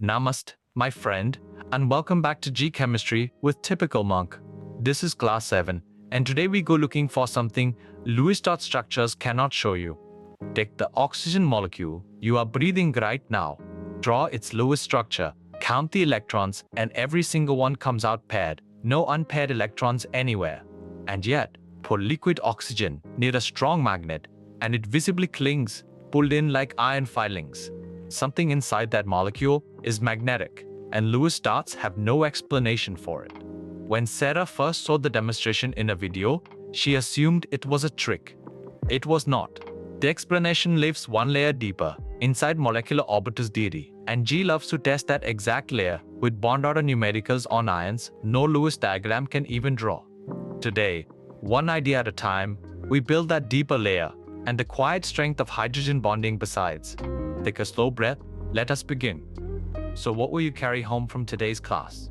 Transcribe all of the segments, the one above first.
Namaste, my friend, and welcome back to JEE Chemistry with Typical Monk. This is class 7, and today we go looking for something Lewis dot structures cannot show you. Take the oxygen molecule you are breathing right now, draw its Lewis structure, count the electrons, and every single one comes out paired, no unpaired electrons anywhere. And yet, pour liquid oxygen near a strong magnet, and it visibly clings, pulled in like iron filings. Something inside that molecule is magnetic, and Lewis dots have no explanation for it. When Sarah first saw the demonstration in a video, she assumed it was a trick. It was not. The explanation lives one layer deeper, inside molecular orbitals theory, and JEE loves to test that exact layer with bond order numericals on ions no Lewis diagram can even draw. Today, one idea at a time, we build that deeper layer and the quiet strength of hydrogen bonding besides. Take a slow breath, let us begin. So what will you carry home from today's class?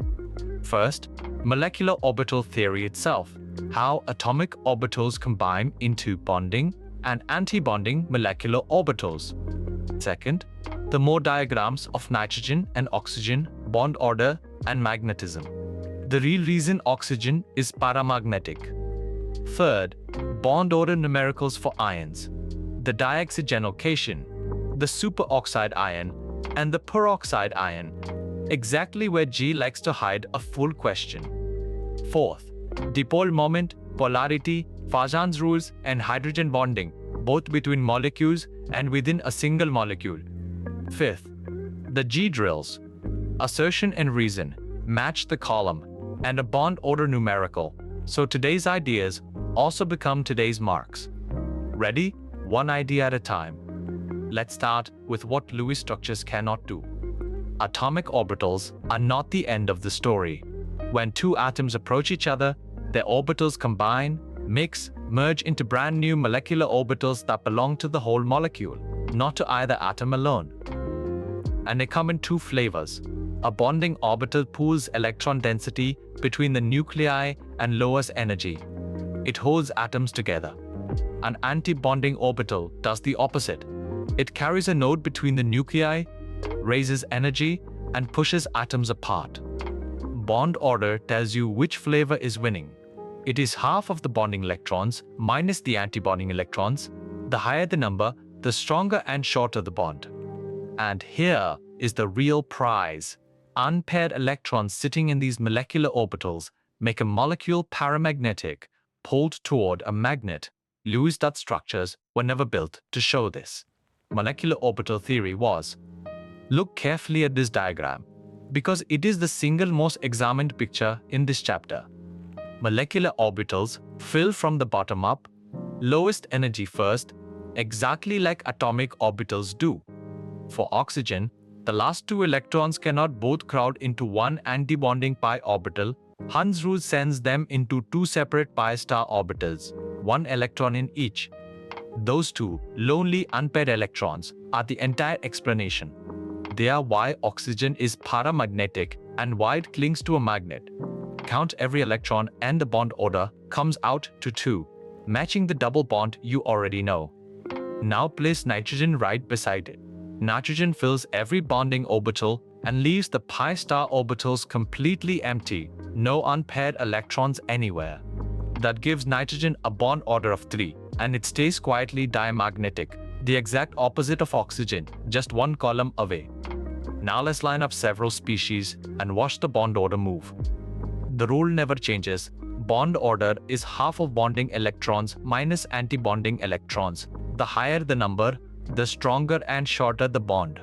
First, molecular orbital theory itself, how atomic orbitals combine into bonding and anti-bonding molecular orbitals. Second, the Moore diagrams of nitrogen and oxygen, bond order, and magnetism. The real reason oxygen is paramagnetic. Third, bond order numericals for ions, the dioxygenation, the superoxide ion, and the peroxide ion, exactly where JEE likes to hide a full question. Fourth, dipole moment, polarity, Fajans rules, and hydrogen bonding, both between molecules and within a single molecule. Fifth, the JEE drills, assertion and reason, match the column, and a bond order numerical, so today's ideas also become today's marks. Ready? One idea at a time. Let's start with what Lewis structures cannot do. Atomic orbitals are not the end of the story. When two atoms approach each other, their orbitals combine, mix, merge into brand new molecular orbitals that belong to the whole molecule, not to either atom alone. And they come in two flavors. A bonding orbital pools electron density between the nuclei and lowers energy. It holds atoms together. An anti-bonding orbital does the opposite. It carries a node between the nuclei, raises energy, and pushes atoms apart. Bond order tells you which flavor is winning. It is half of the bonding electrons minus the anti-bonding electrons. The higher the number, the stronger and shorter the bond. And here is the real prize. Unpaired electrons sitting in these molecular orbitals make a molecule paramagnetic, pulled toward a magnet. Lewis dot structures were never built to show this. Molecular orbital theory was. Look carefully at this diagram, because it is the single most examined picture in this chapter. Molecular orbitals fill from the bottom up, lowest energy first, exactly like atomic orbitals do. For oxygen, the last two electrons cannot both crowd into one antibonding pi orbital. Hund's rule sends them into two separate pi star orbitals, one electron in each. Those two lonely unpaired electrons are the entire explanation. They are why oxygen is paramagnetic and why it clings to a magnet. Count every electron and the bond order comes out to 2, matching the double bond you already know. Now place nitrogen right beside it. Nitrogen fills every bonding orbital and leaves the pi star orbitals completely empty, no unpaired electrons anywhere. That gives nitrogen a bond order of 3, and it stays quietly diamagnetic, the exact opposite of oxygen, just one column away. Now let's line up several species and watch the bond order move. The rule never changes. Bond order is half of bonding electrons minus anti-bonding electrons. The higher the number, the stronger and shorter the bond.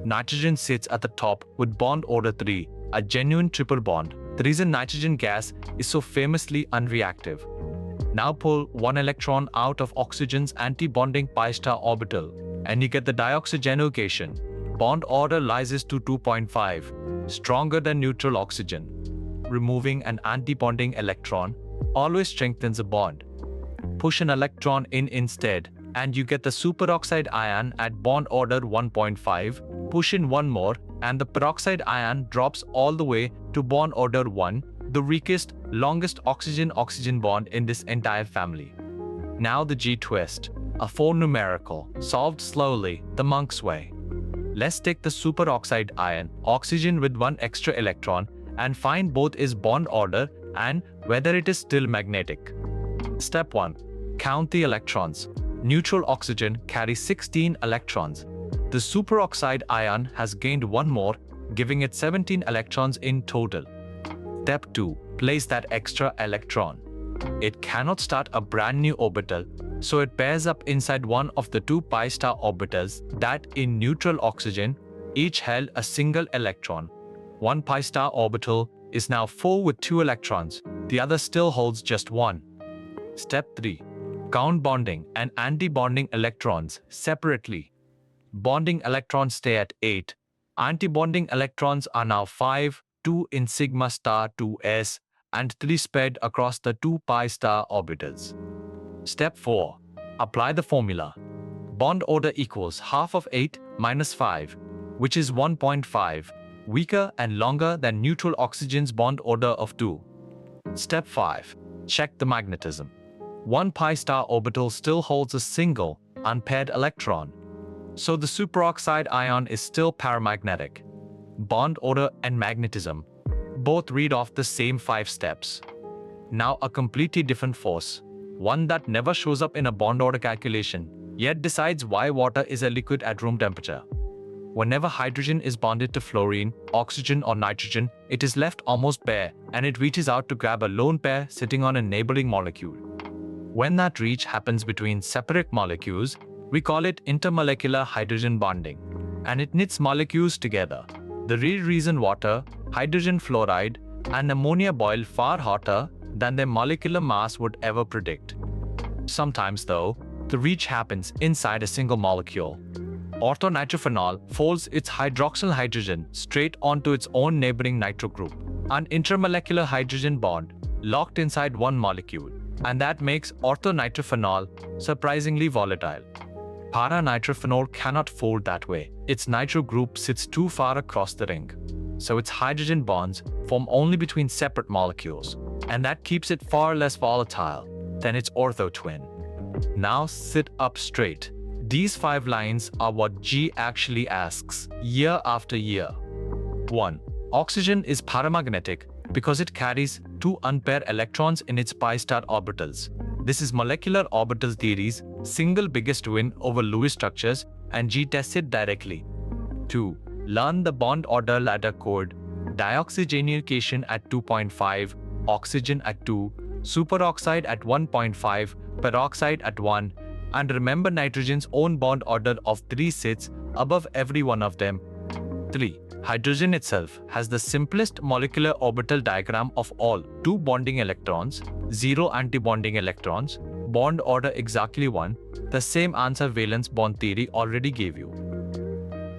Nitrogen sits at the top with bond order 3, a genuine triple bond. The reason nitrogen gas is so famously unreactive. Now pull one electron out of oxygen's anti-bonding pi star orbital, and you get the dioxygenation. Bond order rises to 2.5, stronger than neutral oxygen. Removing an anti-bonding electron always strengthens a bond. Push an electron in instead, and you get the superoxide ion at bond order 1.5. Push in one more, and the peroxide ion drops all the way to bond order 1, the weakest, longest oxygen-oxygen bond in this entire family. Now the JEE twist, a 4 numerical, solved slowly, the monk's way. Let's take the superoxide ion, oxygen with one extra electron, and find both its bond order and whether it is still magnetic. Step 1. Count the electrons. Neutral oxygen carries 16 electrons. The superoxide ion has gained one more, giving it 17 electrons in total. Step 2. Place that extra electron. It cannot start a brand new orbital, so it pairs up inside one of the two pi star orbitals that, in neutral oxygen, each held a single electron. One pi star orbital is now full with 2 electrons, the other still holds just 1. Step 3. Count bonding and antibonding electrons separately. Bonding electrons stay at 8. Antibonding electrons are now 5, 2 in sigma star 2s, and 3 spread across the 2 pi star orbitals. Step 4. Apply the formula. Bond order equals half of 8 minus 5, which is 1.5, weaker and longer than neutral oxygen's bond order of 2. Step 5. Check the magnetism. One pi star orbital still holds a single, unpaired electron, so the superoxide ion is still paramagnetic. Bond order and magnetism both read off the same 5 steps. Now a completely different force, one that never shows up in a bond order calculation, yet decides why water is a liquid at room temperature. Whenever hydrogen is bonded to fluorine, oxygen or nitrogen, it is left almost bare and it reaches out to grab a lone pair sitting on a neighboring molecule. When that reach happens between separate molecules, we call it intermolecular hydrogen bonding, and it knits molecules together. The real reason water, hydrogen fluoride, and ammonia boil far hotter than their molecular mass would ever predict. Sometimes, though, the reach happens inside a single molecule. Orthonitrophenol folds its hydroxyl hydrogen straight onto its own neighboring nitro group, an intramolecular hydrogen bond locked inside one molecule, and that makes orthonitrophenol surprisingly volatile. Paranitrophenol cannot fold that way. Its nitro group sits too far across the ring, so its hydrogen bonds form only between separate molecules, and that keeps it far less volatile than its ortho twin. Now sit up straight. These 5 lines are what JEE actually asks year after year. 1. Oxygen is paramagnetic because it carries 2 unpaired electrons in its pi star orbitals. This is molecular orbital theory's single biggest win over Lewis structures, and JEE tests it directly. 2. Learn the bond order ladder code. Dioxygenation at 2.5, oxygen at 2, superoxide at 1.5, peroxide at 1, and remember nitrogen's own bond order of 3 sits above every one of them. 3. Hydrogen itself has the simplest molecular orbital diagram of all: 2 bonding electrons, 0 antibonding electrons, bond order exactly 1, the same answer valence bond theory already gave you.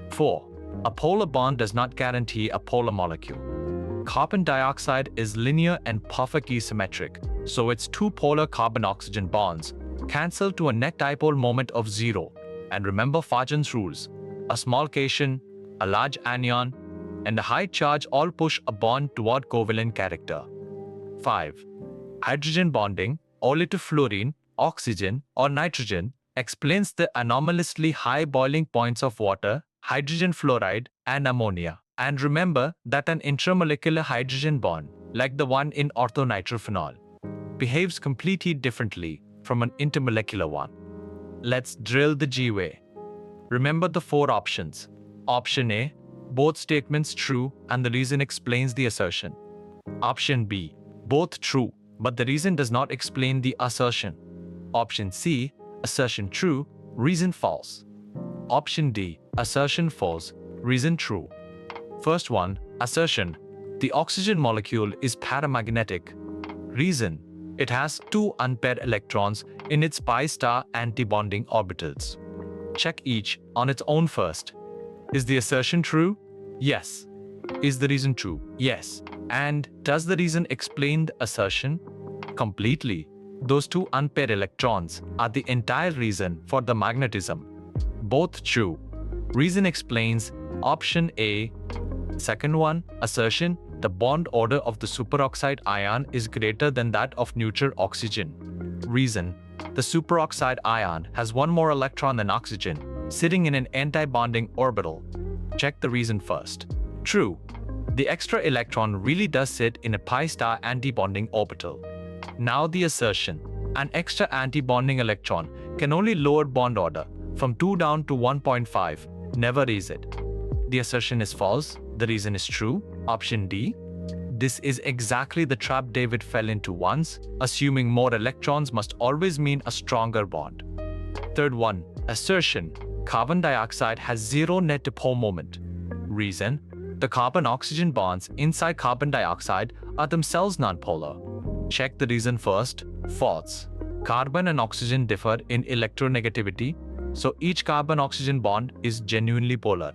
4. A polar bond does not guarantee a polar molecule. Carbon dioxide is linear and perfectly symmetric, so its 2 polar carbon-oxygen bonds cancel to a net dipole moment of 0. And remember Fajans' rules: a small cation, a large anion, and a high charge all push a bond toward covalent character. 5. Hydrogen bonding, only to fluorine, oxygen, or nitrogen, explains the anomalously high boiling points of water, hydrogen fluoride, and ammonia. And remember that an intramolecular hydrogen bond, like the one in orthonitrophenol, behaves completely differently from an intermolecular one. Let's drill the JEE way. Remember the 4 options. Option A, both statements true and the reason explains the assertion. Option B, both true, but the reason does not explain the assertion. Option C, assertion true, reason false. Option D, assertion false, reason true. First one, assertion. The oxygen molecule is paramagnetic. Reason, it has 2 unpaired electrons in its pi star antibonding orbitals. Check each on its own first. Is the assertion true? Yes. Is the reason true? Yes. And does the reason explain the assertion? Completely. Those 2 unpaired electrons are the entire reason for the magnetism. Both true. Reason explains option A. Second one, assertion. The bond order of the superoxide ion is greater than that of neutral oxygen. Reason, the superoxide ion has 1 more electron than oxygen, sitting in an anti-bonding orbital. Check the reason first. True, the extra electron really does sit in a pi star antibonding orbital. Now the assertion, an extra antibonding electron can only lower bond order from 2 down to 1.5, never raise it. The assertion is false, the reason is true. Option D. This is exactly the trap David fell into once, assuming more electrons must always mean a stronger bond. Third one, assertion, carbon dioxide has zero net dipole moment. Reason, the carbon-oxygen bonds inside carbon dioxide are themselves nonpolar. Check the reason first. False. Carbon and oxygen differ in electronegativity, so each carbon-oxygen bond is genuinely polar.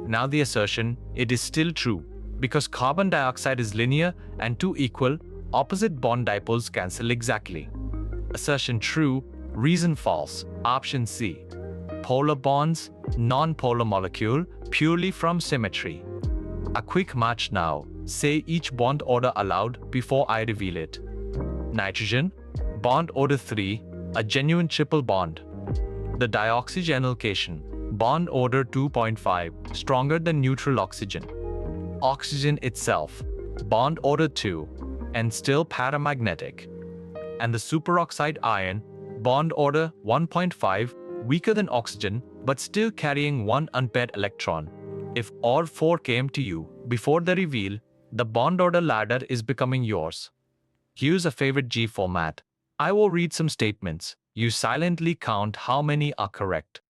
Now the assertion, it is still true, because carbon dioxide is linear and two equal, opposite bond dipoles cancel exactly. Assertion true, reason false. Option C. Polar bonds, non-polar molecule, purely from symmetry. A quick match now. Say each bond order allowed before I reveal it. Nitrogen, bond order 3, a genuine triple bond. The dioxygenyl cation, bond order 2.5, stronger than neutral oxygen. Oxygen itself, bond order 2, and still paramagnetic. And the superoxide ion, bond order 1.5, weaker than oxygen, but still carrying one unpaired electron. If all 4 came to you before the reveal, the bond order ladder is becoming yours. Use a favorite G format. I will read some statements. You silently count how many are correct.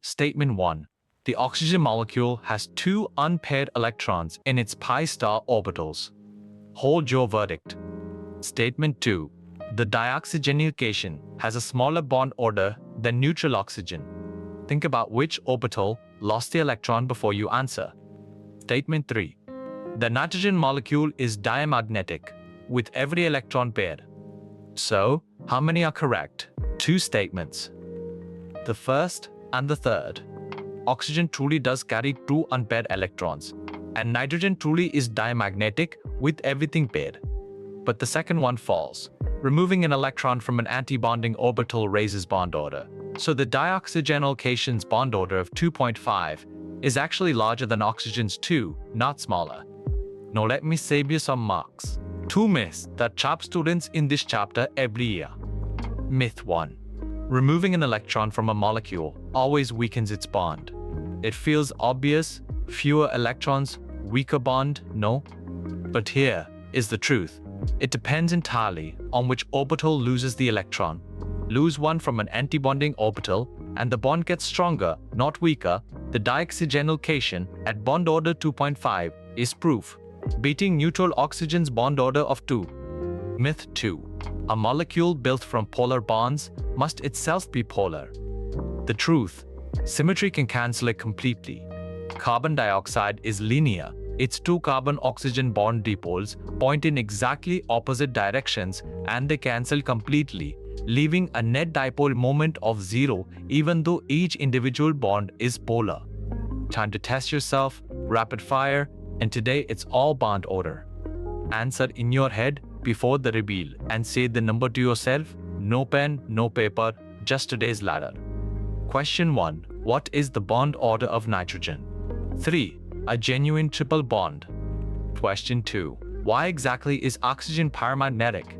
Statement 1. The oxygen molecule has 2 unpaired electrons in its pi star orbitals. Hold your verdict. Statement 2. The dioxygenyl cation has a smaller bond order than neutral oxygen. Think about which orbital lost the electron before you answer. Statement 3. The nitrogen molecule is diamagnetic, with every electron paired. So, how many are correct? 2 statements. The first and the third. Oxygen truly does carry 2 unpaired electrons, and nitrogen truly is diamagnetic with everything paired. But the second one falls. Removing an electron from an antibonding orbital raises bond order. So the dioxygenyl cation's bond order of 2.5 is actually larger than oxygen's 2, not smaller. Now let me save you some marks. 2 myths that trap students in this chapter every year. Myth 1. Removing an electron from a molecule always weakens its bond. It feels obvious, fewer electrons, weaker bond, no? But here is the truth. It depends entirely on which orbital loses the electron. Lose one from an antibonding orbital, and the bond gets stronger, not weaker. The dioxygenyl cation at bond order 2.5 is proof, beating neutral oxygen's bond order of 2. Myth 2. A molecule built from polar bonds must itself be polar. The truth. Symmetry can cancel it completely. Carbon dioxide is linear. Its 2 carbon-oxygen bond dipoles point in exactly opposite directions, and they cancel completely, leaving a net dipole moment of 0 even though each individual bond is polar. Time to test yourself, rapid fire, and today it's all bond order. Answer in your head before the reveal and say the number to yourself. No pen, no paper, just today's ladder. Question 1. What is the bond order of nitrogen? 3. A genuine triple bond. Question 2. Why exactly is oxygen paramagnetic?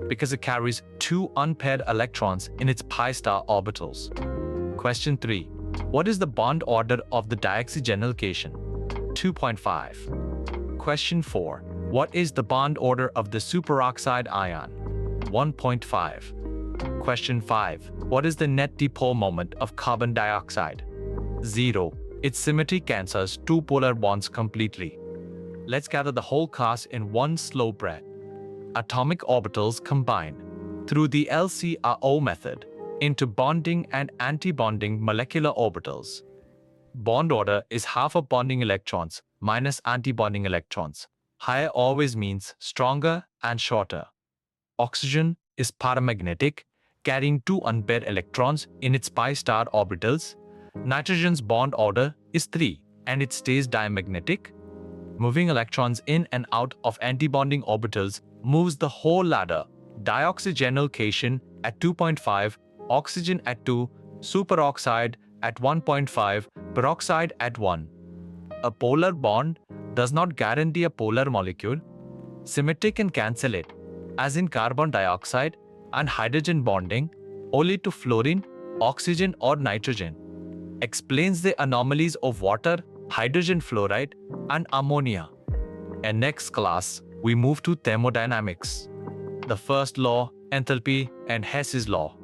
Because it carries 2 unpaired electrons in its pi star orbitals. Question 3. What is the bond order of the dioxygenyl cation? 2.5. Question 4. What is the bond order of the superoxide ion? 1.5. Question 5. What is the net dipole moment of carbon dioxide? 0. Its symmetry cancels 2 polar bonds completely. Let's gather the whole class in one slow breath. Atomic orbitals combine through the LCRO method into bonding and antibonding molecular orbitals. Bond order is half of bonding electrons minus antibonding electrons. Higher always means stronger and shorter. Oxygen is paramagnetic, carrying 2 unpaired electrons in its pi star orbitals. Nitrogen's bond order is 3, and it stays diamagnetic. Moving electrons in and out of antibonding orbitals moves the whole ladder. Dioxygenyl cation at 2.5, oxygen at 2, superoxide at 1.5, peroxide at 1. A polar bond does not guarantee a polar molecule. Symmetric can cancel it, as in carbon dioxide and hydrogen bonding only to fluorine, oxygen or nitrogen. Explains the anomalies of water, hydrogen fluoride and ammonia. And next class, we move to thermodynamics. The first law, enthalpy and Hess's law.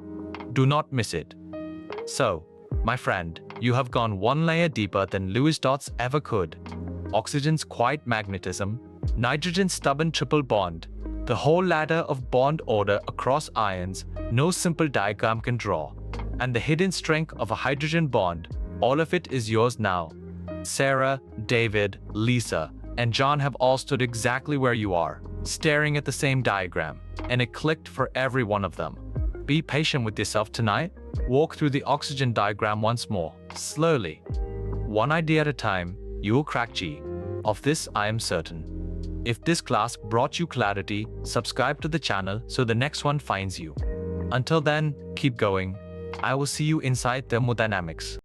Do not miss it. So, my friend, you have gone one layer deeper than Lewis dots ever could. Oxygen's quiet magnetism, nitrogen's stubborn triple bond, the whole ladder of bond order across ions no simple diagram can draw, and the hidden strength of a hydrogen bond, all of it is yours now. Sarah, David, Lisa, and John have all stood exactly where you are, staring at the same diagram, and it clicked for every one of them. Be patient with yourself tonight. Walk through the oxygen diagram once more, slowly. One idea at a time, you will crack JEE. Of this I am certain. If this class brought you clarity, subscribe to the channel so the next one finds you. Until then, keep going. I will see you inside thermodynamics.